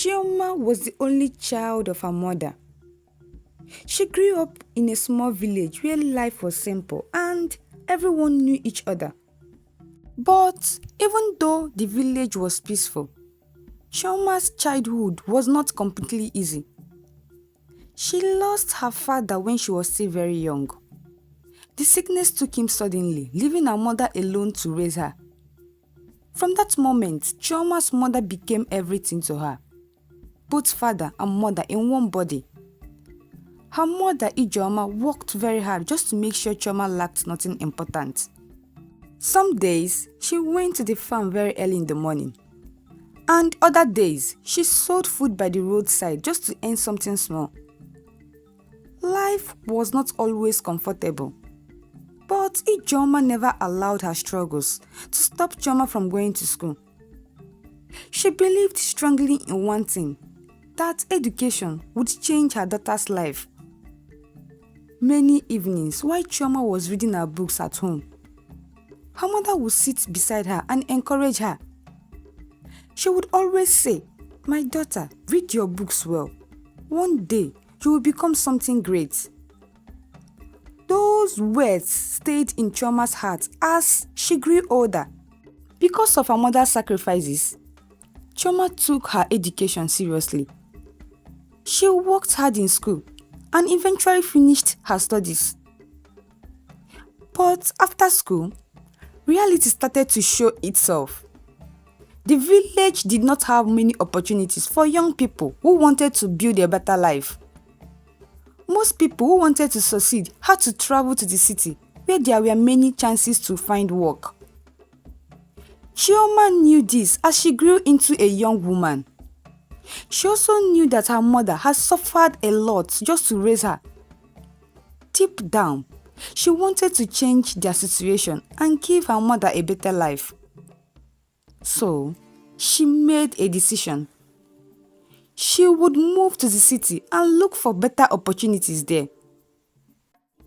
Chioma was the only child of her mother. She grew up in a small village where life was simple and everyone knew each other. But even though the village was peaceful, Chioma's childhood was not completely easy. She lost her father when she was still very young. The sickness took him suddenly, leaving her mother alone to raise her. From that moment, Chioma's mother became everything to her, both father and mother in one body. Her mother, Chioma, worked very hard just to make sure Chioma lacked nothing important. Some days, she went to the farm very early in the morning. And other days, she sold food by the roadside just to earn something small. Life was not always comfortable. But Chioma never allowed her struggles to stop Chioma from going to school. She believed strongly in one thing, that education would change her daughter's life. Many evenings, while Chioma was reading her books at home, her mother would sit beside her and encourage her. She would always say, "My daughter, read your books well. One day, you will become something great." Those words stayed in Chioma's heart as she grew older. Because of her mother's sacrifices, Chioma took her education seriously. She worked hard in school and eventually finished her studies. But after school, reality started to show itself. The village did not have many opportunities for young people who wanted to build a better life. Most people who wanted to succeed had to travel to the city where there were many chances to find work. Chioma knew this as she grew into a young woman. She also knew that her mother had suffered a lot just to raise her. Deep down, she wanted to change their situation and give her mother a better life. So, she made a decision. She would move to the city and look for better opportunities there.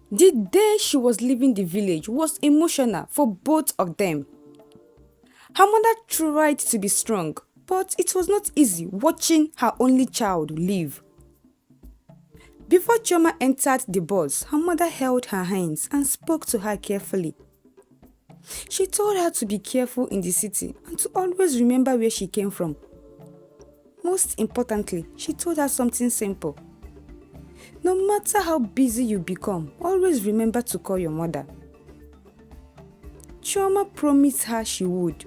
The day she was leaving the village was emotional for both of them. Her mother tried to be strong, but it was not easy watching her only child leave. Before Chioma entered the bus, her mother held her hands and spoke to her carefully. She told her to be careful in the city and to always remember where she came from. Most importantly, she told her something simple. No matter how busy you become, always remember to call your mother. Chioma promised her she would.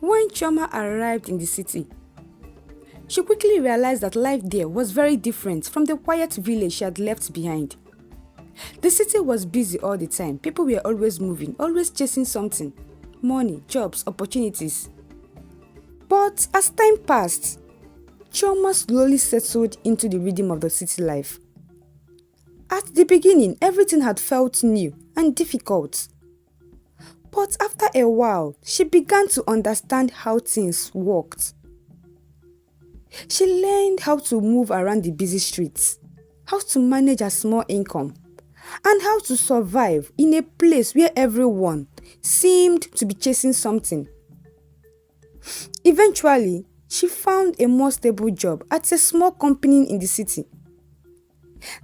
When Chioma arrived in the city, she quickly realized that life there was very different from the quiet village she had left behind. The city was busy all the time. People were always moving, always chasing something. Money, jobs, opportunities. But as time passed, Chioma slowly settled into the rhythm of the city life. At the beginning, everything had felt new and difficult. But after a while, she began to understand how things worked. She learned how to move around the busy streets, how to manage a small income, and how to survive in a place where everyone seemed to be chasing something. Eventually, she found a more stable job at a small company in the city.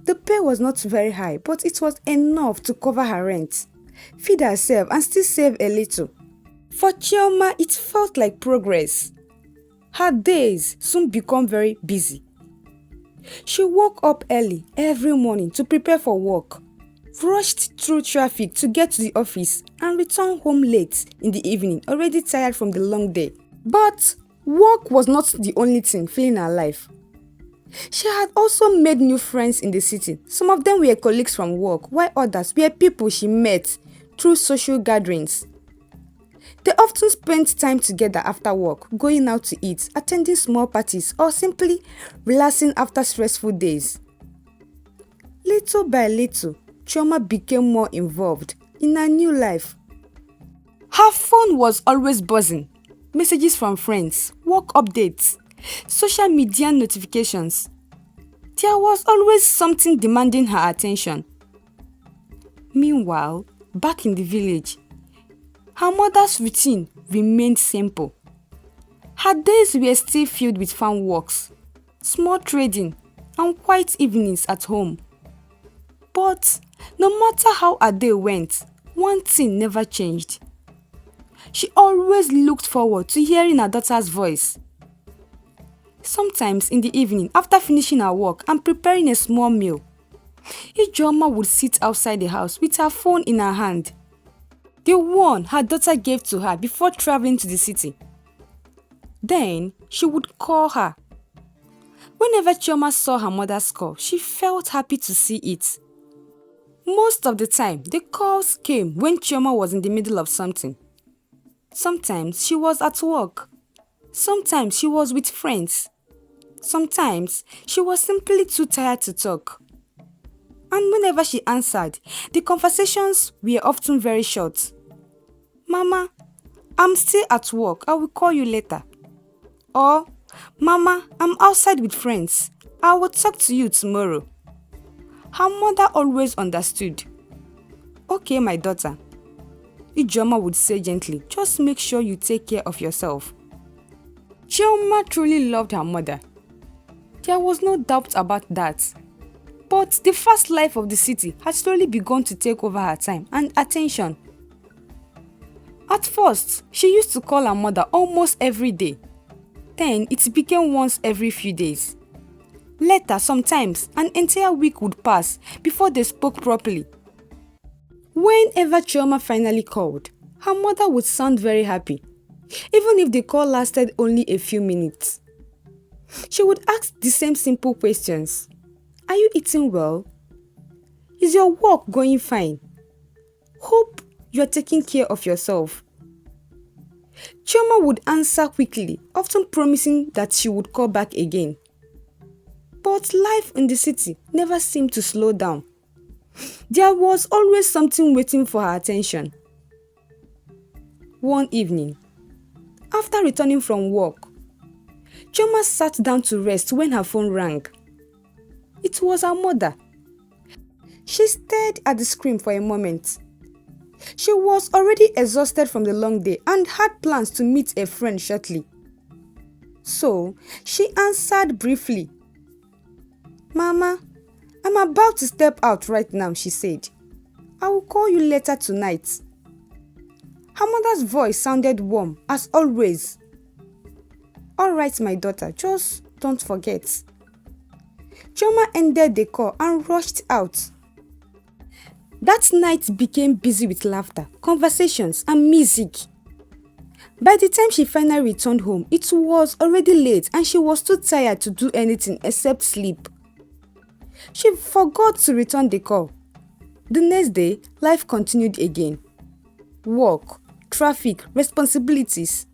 The pay was not very high, but it was enough to cover her rent, feed herself, and still save a little. For Chioma, it felt like progress. Her days soon became very busy. She woke up early every morning to prepare for work, rushed through traffic to get to the office, and returned home late in the evening, already tired from the long day. But work was not the only thing filling her life. She had also made new friends in the city. Some of them were colleagues from work, while others were people she met through social gatherings. They often spent time together after work, going out to eat, attending small parties, or simply relaxing after stressful days. Little by little, Chioma became more involved in her new life. Her phone was always buzzing. Messages from friends, work updates, social media notifications. There was always something demanding her attention. Meanwhile, back in the village, her mother's routine remained simple. Her days were still filled with farm works, small trading, and quiet evenings at home. But no matter how her day went, one thing never changed. She always looked forward to hearing her daughter's voice. Sometimes in the evening, after finishing her work and preparing a small meal, Chioma would sit outside the house with her phone in her hand, the one her daughter gave to her before traveling to the city. Then she would call her. Whenever Chioma saw her mother's call, she felt happy to see it. Most of the time, the calls came when Chioma was in the middle of something. Sometimes she was at work. Sometimes she was with friends. Sometimes she was simply too tired to talk. And whenever she answered, the conversations were often very short. "Mama, I'm still at work. I will call you later." Or, "Mama, I'm outside with friends. I will talk to you tomorrow." Her mother always understood. "Okay, my daughter," Chioma would say gently, "just make sure you take care of yourself." Chioma truly loved her mother. There was no doubt about that. But the fast life of the city had slowly begun to take over her time and attention. At first, she used to call her mother almost every day. Then it became once every few days. Later, sometimes an entire week would pass before they spoke properly. Whenever Chioma finally called, her mother would sound very happy, even if the call lasted only a few minutes. She would ask the same simple questions. "Are you eating well? Is your work going fine? Hope you are taking care of yourself." Chioma would answer quickly, often promising that she would call back again. But life in the city never seemed to slow down. There was always something waiting for her attention. One evening, after returning from work, Chioma sat down to rest when her phone rang. It was her mother. She stared at the screen for a moment. She was already exhausted from the long day and had plans to meet a friend shortly. So, she answered briefly. "Mama, I'm about to step out right now," she said. "I will call you later tonight." Her mother's voice sounded warm, as always. "All right, my daughter, just don't forget." Chioma ended the call and rushed out. That night became busy with laughter, conversations, and music. By the time she finally returned home, it was already late and she was too tired to do anything except sleep. She forgot to return the call. The next day, life continued again. Work, traffic, responsibilities.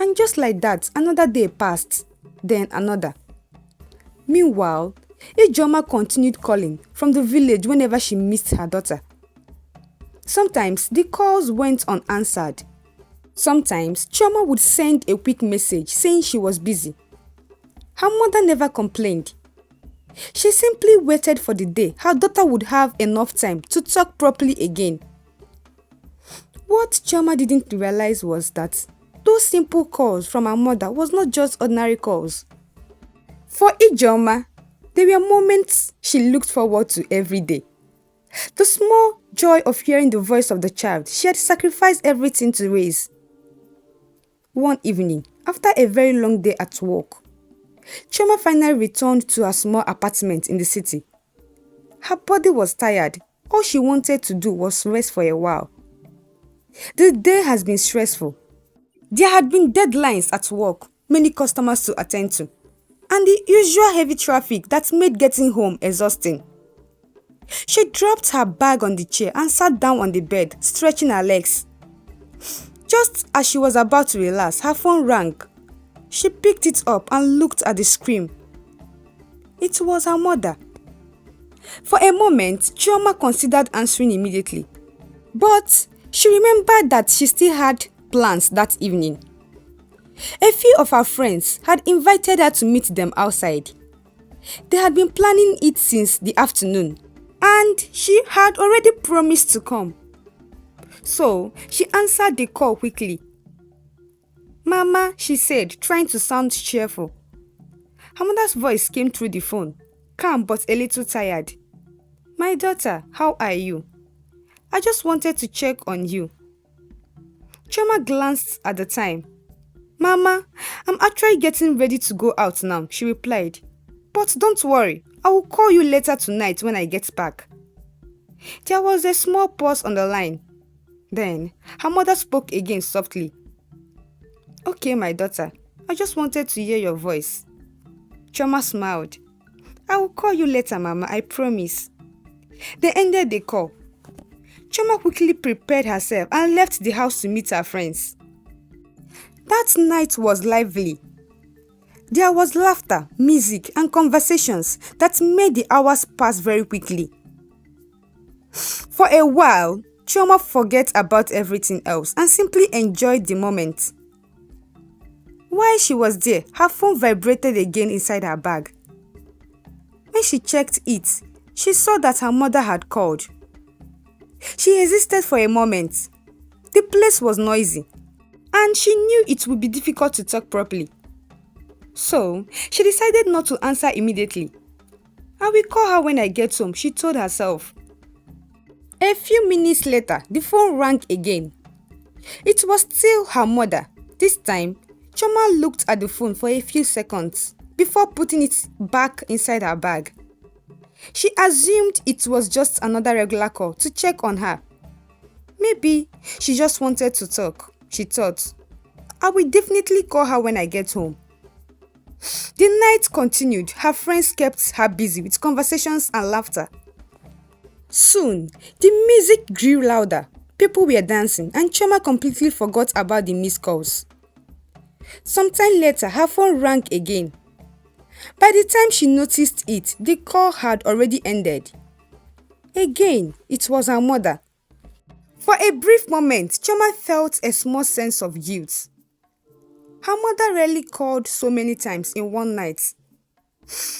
And just like that, another day passed, then another. Meanwhile, Chioma continued calling from the village whenever she missed her daughter. Sometimes the calls went unanswered. Sometimes Chioma would send a quick message saying she was busy. Her mother never complained. She simply waited for the day her daughter would have enough time to talk properly again. What Chioma didn't realize was that those simple calls from her mother was not just ordinary calls. For Chioma, there were moments she looked forward to every day. The small joy of hearing the voice of the child she had sacrificed everything to raise. One evening, after a very long day at work, Chioma finally returned to her small apartment in the city. Her body was tired. All she wanted to do was rest for a while. The day has been stressful. There had been deadlines at work, many customers to attend to, and the usual heavy traffic that made getting home exhausting. She dropped her bag on the chair and sat down on the bed, stretching her legs. Just as she was about to relax, her phone rang. She picked it up and looked at the screen. It was her mother. For a moment, Chioma considered answering immediately. But she remembered that she still had plans that evening. A few of her friends had invited her to meet them outside. They had been planning it since the afternoon, and she had already promised to come. So she answered the call quickly. "Mama," she said, trying to sound cheerful. Her mother's voice came through the phone, calm but a little tired. "My daughter, how are you? I just wanted to check on you." Chioma glanced at the time. "Mama, I'm actually getting ready to go out now," she replied. "But don't worry, I will call you later tonight when I get back." There was a small pause on the line. Then, her mother spoke again softly. "Okay, my daughter, I just wanted to hear your voice." Chioma smiled. "I will call you later, Mama, I promise." They ended the call. Chioma quickly prepared herself and left the house to meet her friends. That night was lively. There was laughter, music, and conversations that made the hours pass very quickly. For a while, Chioma forgot about everything else and simply enjoyed the moment. While she was there, her phone vibrated again inside her bag. When she checked it, she saw that her mother had called. She hesitated for a moment. The place was noisy, and she knew it would be difficult to talk properly. So, she decided not to answer immediately. "I will call her when I get home," she told herself. A few minutes later, the phone rang again. It was still her mother. This time, Chioma looked at the phone for a few seconds before putting it back inside her bag. She assumed it was just another regular call to check on her. Maybe she just wanted to talk, she thought. "I will definitely call her when I get home." The night continued. Her friends kept her busy with conversations and laughter. Soon, the music grew louder. People were dancing, and Chioma completely forgot about the missed calls. Sometime later, her phone rang again. By the time she noticed it, the call had already ended. Again, it was her mother. For a brief moment, Chioma felt a small sense of guilt. Her mother rarely called so many times in one night.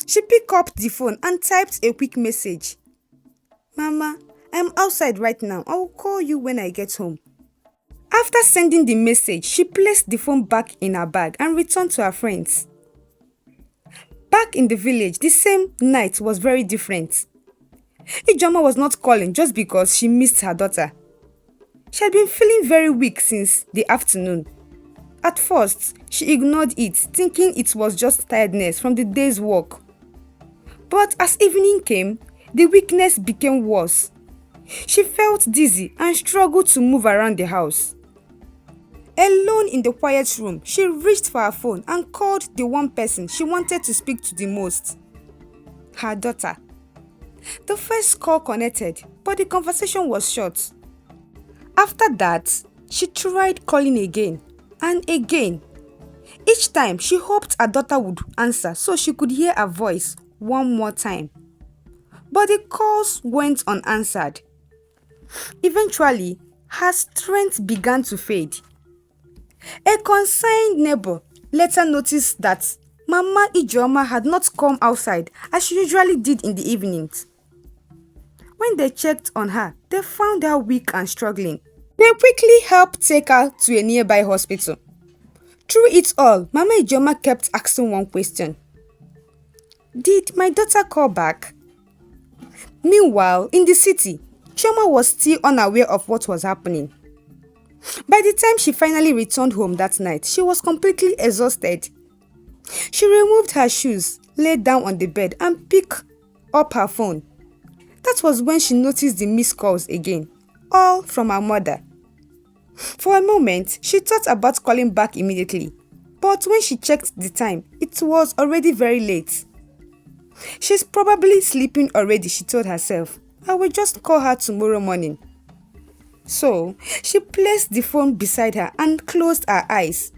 She picked up the phone and typed a quick message. "Mama, I'm outside right now. I will call you when I get home." After sending the message, she placed the phone back in her bag and returned to her friends. Back in the village, the same night was very different. Chioma was not calling just because she missed her daughter. She had been feeling very weak since the afternoon. At first, she ignored it, thinking it was just tiredness from the day's work. But as evening came, the weakness became worse. She felt dizzy and struggled to move around the house. Alone in the quiet room, she reached for her phone and called the one person she wanted to speak to the most, her daughter. The first call connected, but the conversation was short. After that, she tried calling again and again. Each time, she hoped her daughter would answer so she could hear her voice one more time. But the calls went unanswered. Eventually, her strength began to fade. A concerned neighbor later noticed that Mama Chioma had not come outside as she usually did in the evenings. When they checked on her, they found her weak and struggling. They quickly helped take her to a nearby hospital. Through it all, Mama Chioma kept asking one question. "Did my daughter call back?" Meanwhile, in the city, Chioma was still unaware of what was happening. By the time she finally returned home that night, she was completely exhausted. She removed her shoes, lay down on the bed, and picked up her phone. That was when she noticed the missed calls again, all from her mother. For a moment, she thought about calling back immediately, but when she checked the time, it was already very late. She's probably sleeping already, she told herself. I will just call her tomorrow morning. So, she placed the phone beside her and closed her eyes.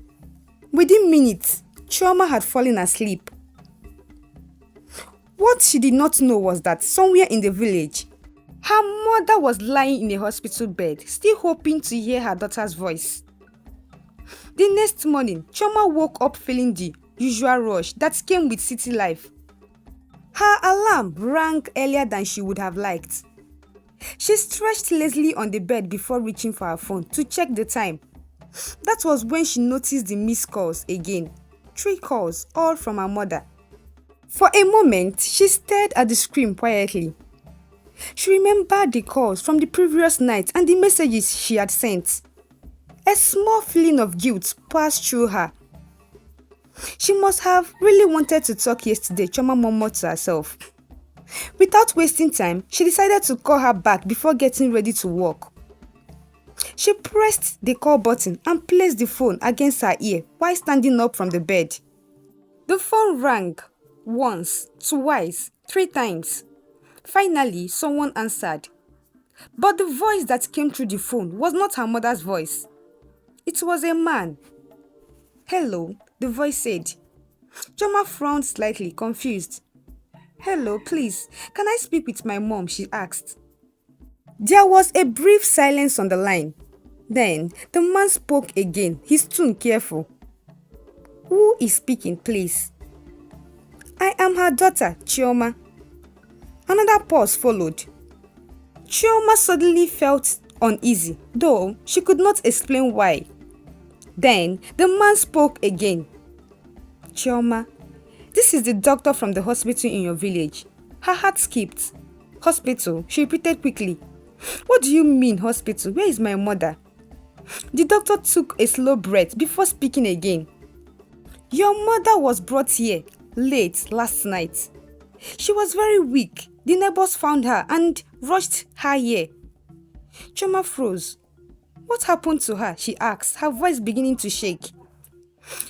Within minutes, Chioma had fallen asleep. What she did not know was that somewhere in the village, her mother was lying in a hospital bed, still hoping to hear her daughter's voice. The next morning, Chioma woke up feeling the usual rush that came with city life. Her alarm rang earlier than she would have liked. She stretched lazily on the bed before reaching for her phone to check the time. That was when she noticed the missed calls again. 3 calls, all from her mother. For a moment, she stared at the screen quietly. She remembered the calls from the previous night and the messages she had sent. A small feeling of guilt passed through her. She must have really wanted to talk yesterday, Chioma murmured to herself. Without wasting time, she decided to call her back before getting ready to walk. She pressed the call button and placed the phone against her ear while standing up from the bed. The phone rang once, twice, 3 times. Finally, someone answered. But the voice that came through the phone was not her mother's voice. It was a man. "Hello," the voice said. Chioma frowned slightly, confused. "Hello, please, can I speak with my mom?" she asked. There was a brief silence on the line. Then, the man spoke again, his tone careful. "Who is speaking, please?" "I am her daughter, Chioma." Another pause followed. Chioma suddenly felt uneasy, though she could not explain why. Then, the man spoke again. "Chioma, this is the doctor from the hospital in your village." Her heart skipped. "Hospital?" she repeated quickly. "What do you mean, hospital? Where is my mother?" The doctor took a slow breath before speaking again. "Your mother was brought here late last night. She was very weak. The neighbors found her and rushed her here." Chioma froze. "What happened to her?" she asked, her voice beginning to shake.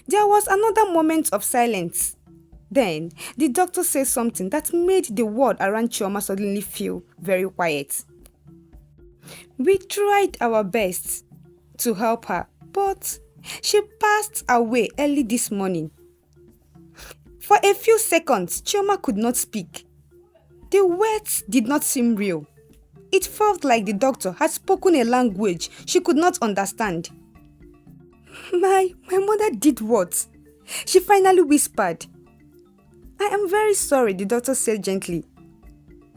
There was another moment of silence. Then, the doctor said something that made the world around Chioma suddenly feel very quiet. "We tried our best to help her, but she passed away early this morning." For a few seconds, Chioma could not speak. The words did not seem real. It felt like the doctor had spoken a language she could not understand. My mother did what?" she finally whispered. "I am very sorry," the doctor said gently.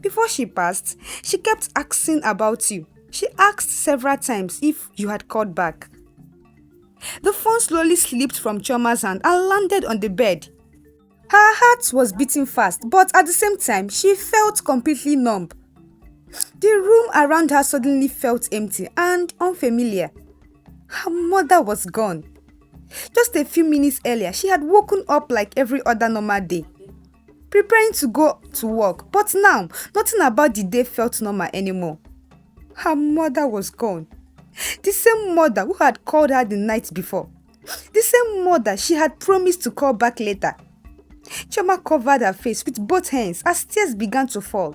"Before she passed, she kept asking about you. She asked several times if you had called back." The phone slowly slipped from Chioma's hand and landed on the bed. Her heart was beating fast, but at the same time, she felt completely numb. The room around her suddenly felt empty and unfamiliar. Her mother was gone. Just a few minutes earlier, she had woken up like every other normal day, preparing to go to work, but now, nothing about the day felt normal anymore. Her mother was gone. The same mother who had called her the night before. The same mother she had promised to call back later. Chioma covered her face with both hands as tears began to fall.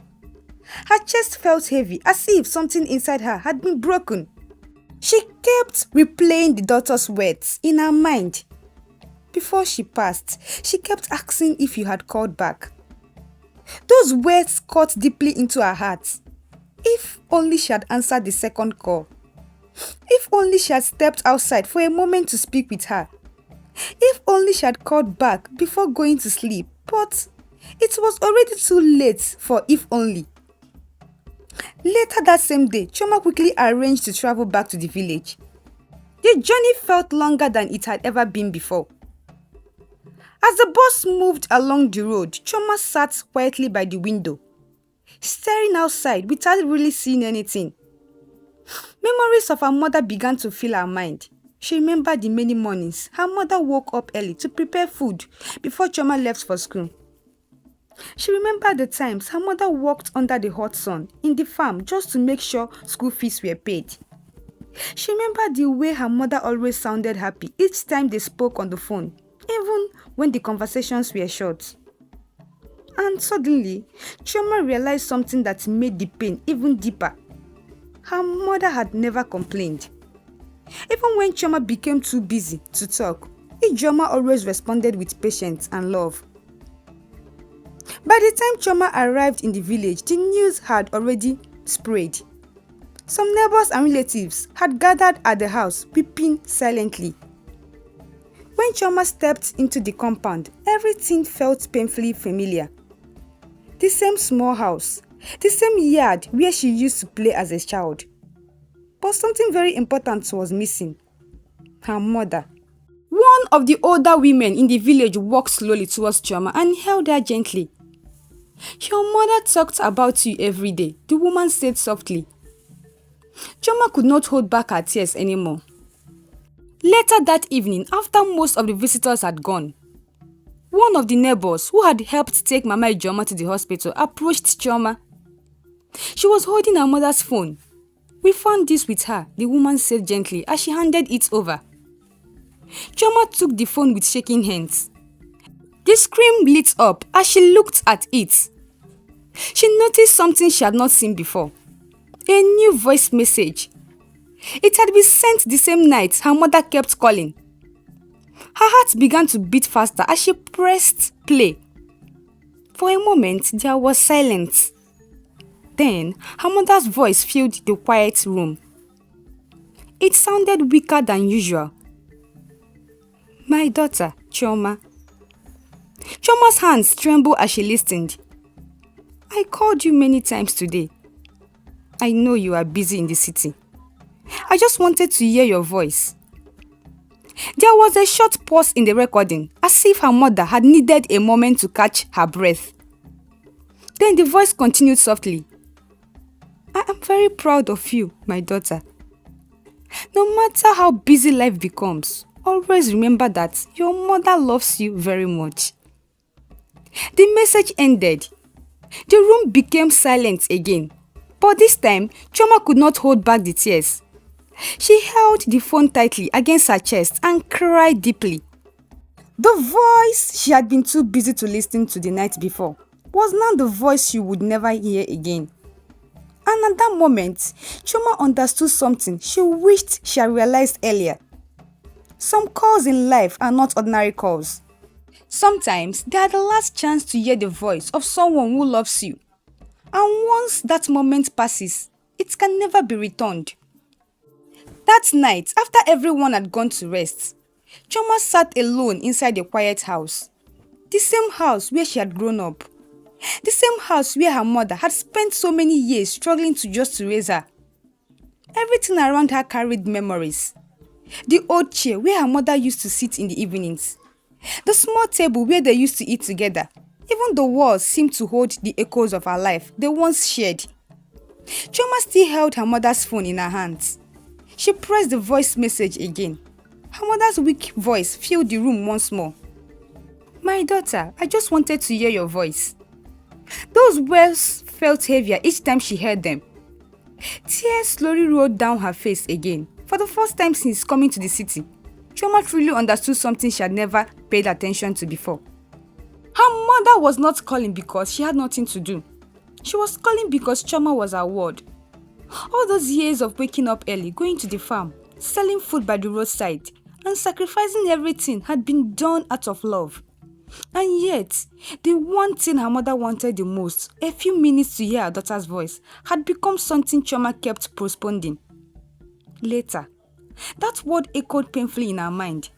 Her chest felt heavy, as if something inside her had been broken. She kept replaying the doctor's words in her mind. Before she passed, she kept asking if you had called back. Those words cut deeply into her heart. If only she had answered the second call. If only she had stepped outside for a moment to speak with her. If only she had called back before going to sleep. But it was already too late for if only. Later that same day, Chioma quickly arranged to travel back to the village. The journey felt longer than it had ever been before. As the bus moved along the road, Chioma sat quietly by the window, staring outside without really seeing anything. Memories of her mother began to fill her mind. She remembered the many mornings her mother woke up early to prepare food before Chioma left for school. She remembered the times her mother worked under the hot sun in the farm just to make sure school fees were paid. She remembered the way her mother always sounded happy each time they spoke on the phone, even when the conversations were short. And suddenly, Chioma realized something that made the pain even deeper. Her mother had never complained. Even when Chioma became too busy to talk, Chioma always responded with patience and love. By the time Chioma arrived in the village, the news had already spread. Some neighbors and relatives had gathered at the house, weeping silently. When Chioma stepped into the compound, everything felt painfully familiar. The same small house, the same yard where she used to play as a child. But something very important was missing. her mother. One of the older women in the village walked slowly towards Chioma and held her gently. "Your mother talked about you every day," the woman said softly. Chioma could not hold back her tears anymore. Later that evening, after most of the visitors had gone, one of the neighbors who had helped take Mama Chioma to the hospital approached Chioma. She was holding her mother's phone. "We found this with her," the woman said gently as she handed it over. Chioma took the phone with shaking hands. The screen lit up as she looked at it. She noticed something she had not seen before. A new voice message. It had been sent the same night her mother kept calling. Her heart began to beat faster as she pressed play. For a moment, there was silence. Then, her mother's voice filled the quiet room. It sounded weaker than usual. "My daughter, Chioma." Chioma's hands trembled as she listened. "I called you many times today. I know you are busy in the city. I just wanted to hear your voice." There was a short pause in the recording, as if her mother had needed a moment to catch her breath. Then the voice continued softly. "I am very proud of you, my daughter. No matter how busy life becomes, always remember that your mother loves you very much." The message ended. The room became silent again. But this time, Chioma could not hold back the tears. She held the phone tightly against her chest and cried deeply. The voice she had been too busy to listen to the night before was now the voice she would never hear again. And at that moment, Chioma understood something she wished she had realized earlier. Some calls in life are not ordinary calls. Sometimes they are the last chance to hear the voice of someone who loves you. And once that moment passes, it can never be returned. That night, after everyone had gone to rest, Chioma sat alone inside the quiet house. The same house where she had grown up. The same house where her mother had spent so many years struggling to raise her. Everything around her carried memories. The old chair where her mother used to sit in the evenings. The small table where they used to eat together. Even the walls seemed to hold the echoes of her life they once shared. Chioma still held her mother's phone in her hands. She pressed the voice message again. Her mother's weak voice filled the room once more. "My daughter, I just wanted to hear your voice." Those words felt heavier each time she heard them. Tears slowly rolled down her face again. For the first time since coming to the city, Chioma truly understood something she had never paid attention to before. Her mother was not calling because she had nothing to do. She was calling because Chioma was her word. All those years of waking up early, going to the farm, selling food by the roadside, and sacrificing everything had been done out of love. And yet, the one thing her mother wanted the most, a few minutes to hear her daughter's voice, had become something Chioma kept postponing. Later, that word echoed painfully in her mind.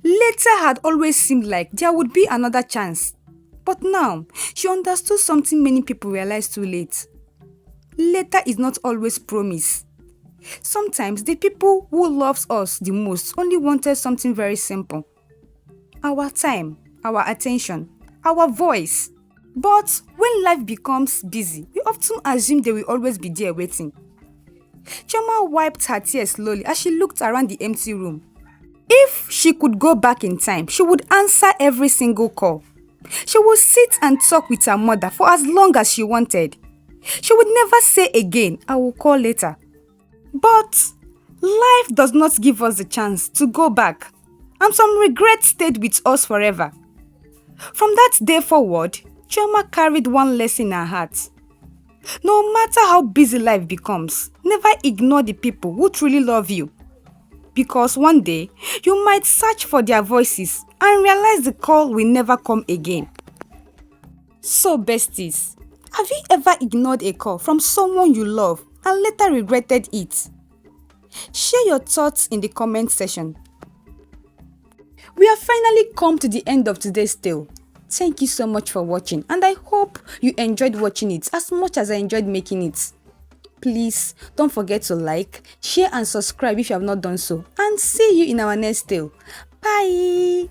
Later had always seemed like there would be another chance. But now, she understood something many people realize too late. Later is not always promise. Sometimes the people who loves us the most only wanted something very simple. Our time, our attention, our voice. But when life becomes busy, we often assume they will always be there waiting. Chioma wiped her tears slowly as she looked around the empty room. If she could go back in time, she would answer every single call. She would sit and talk with her mother for as long as she wanted. She would never say again, "I will call later." But life does not give us the chance to go back, and some regret stayed with us forever. From that day forward, Chioma carried one lesson in her heart. No matter how busy life becomes, never ignore the people who truly love you. Because one day, you might search for their voices and realize the call will never come again. So besties, have you ever ignored a call from someone you love and later regretted it? Share your thoughts in the comment section. We have finally come to the end of today's tale. Thank you so much for watching, and I hope you enjoyed watching it as much as I enjoyed making it. please don't forget to like, share and subscribe if you have not done so. And see you in our next tale. Bye!